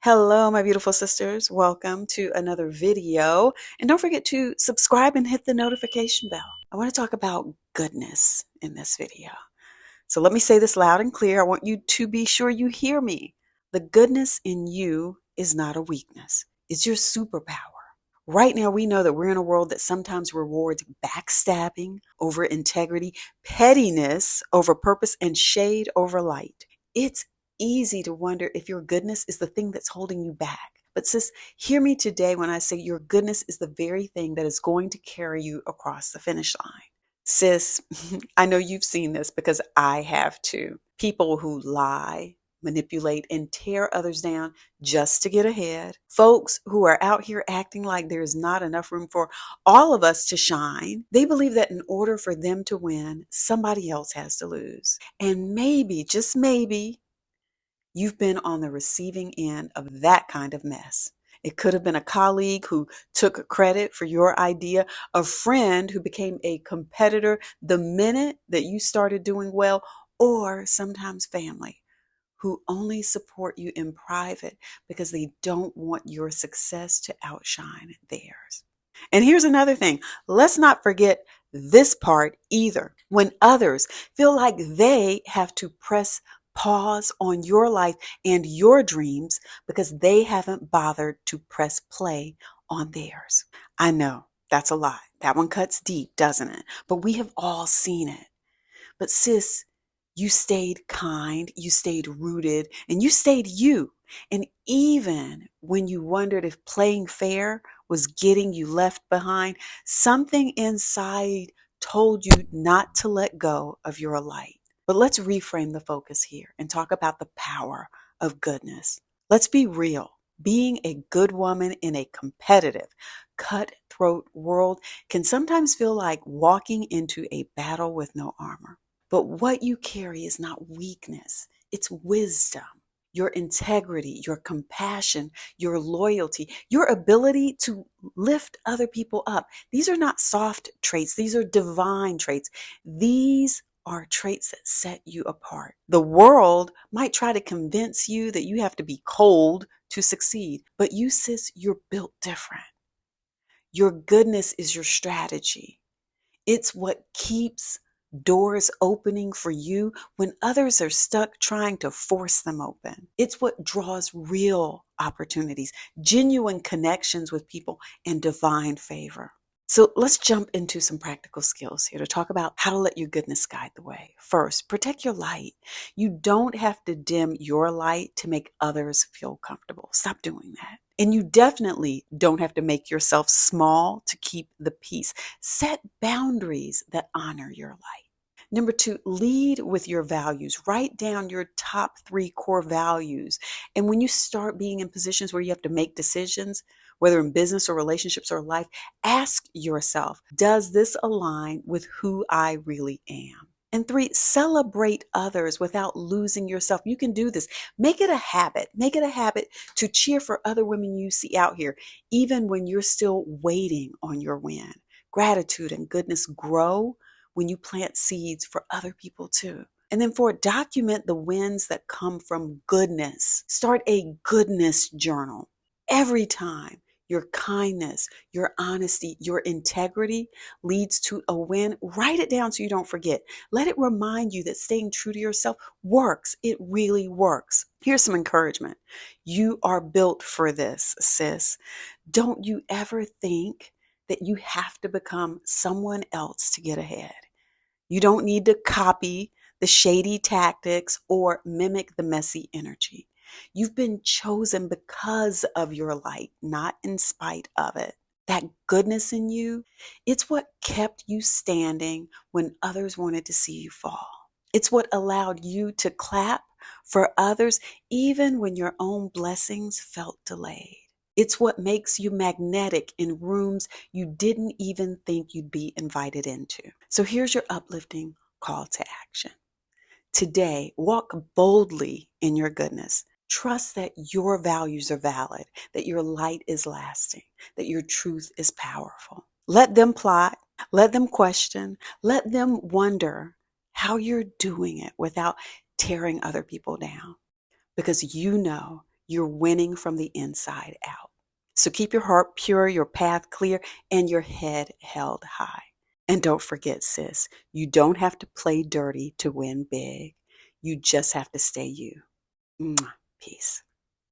Hello, my beautiful sisters. Welcome to another video. And don't forget to subscribe and hit the notification bell. I want to talk about goodness in this video. So let me say this loud and clear. I want you to be sure you hear me. The goodness in you is not a weakness. It's your superpower. Right now, we know that we're in a world that sometimes rewards backstabbing over integrity, pettiness over purpose, and shade over light. It's easy to wonder if your goodness is the thing that's holding you back. But sis, hear me today when I say your goodness is the very thing that is going to carry you across the finish line. Sis, I know you've seen this because I have too. People who lie, manipulate, and tear others down just to get ahead. Folks who are out here acting like there is not enough room for all of us to shine. They believe that in order for them to win, somebody else has to lose. And maybe, just maybe, you've been on the receiving end of that kind of mess. It could have been a colleague who took credit for your idea, a friend who became a competitor the minute that you started doing well, or sometimes family who only support you in private because they don't want your success to outshine theirs. And here's another thing. Let's not forget this part either. When others feel like they have to press pause on your life and your dreams because they haven't bothered to press play on theirs. I know that's a lot. That one cuts deep, doesn't it? But we have all seen it. But sis, you stayed kind, you stayed rooted, and you stayed you. And even when you wondered if playing fair was getting you left behind, something inside told you not to let go of your light. But let's reframe the focus here and talk about the power of goodness. Let's be real. Being a good woman in a competitive, cutthroat world can sometimes feel like walking into a battle with no armor. But what you carry is not weakness, it's wisdom. Your integrity, your compassion, your loyalty, your ability to lift other people up. These are not soft traits. These are divine traits. These are traits that set you apart. The world might try to convince you that you have to be cold to succeed, but you, sis, you're built different. Your goodness is your strategy. It's what keeps doors opening for you when others are stuck trying to force them open. It's what draws real opportunities, genuine connections with people, and divine favor. So let's jump into some practical skills here to talk about how to let your goodness guide the way. First, protect your light. You don't have to dim your light to make others feel comfortable. Stop doing that. And you definitely don't have to make yourself small to keep the peace. Set boundaries that honor your light. Number 2, lead with your values. Write down your top 3 core values. And when you start being in positions where you have to make decisions, whether in business or relationships or life, ask yourself, does this align with who I really am? And 3, celebrate others without losing yourself. You can do this. Make it a habit. Make it a habit to cheer for other women you see out here, even when you're still waiting on your win. Gratitude and goodness grow when you plant seeds for other people too. And then 4, document the wins that come from goodness. Start a goodness journal. Every time your kindness, your honesty, your integrity leads to a win, write it down so you don't forget. Let it remind you that staying true to yourself works. It really works. Here's some encouragement. You are built for this, sis. Don't you ever think that you have to become someone else to get ahead. You don't need to copy the shady tactics or mimic the messy energy. You've been chosen because of your light, not in spite of it. That goodness in you, it's what kept you standing when others wanted to see you fall. It's what allowed you to clap for others even when your own blessings felt delayed. It's what makes you magnetic in rooms you didn't even think you'd be invited into. So here's your uplifting call to action. Today, walk boldly in your goodness. Trust that your values are valid, that your light is lasting, that your truth is powerful. Let them plot, let them question, let them wonder how you're doing it without tearing other people down. Because you know You're winning from the inside out. So keep your heart pure, your path clear, and your head held high. And don't forget, sis, you don't have to play dirty to win big. You just have to stay you. Mwah. Peace.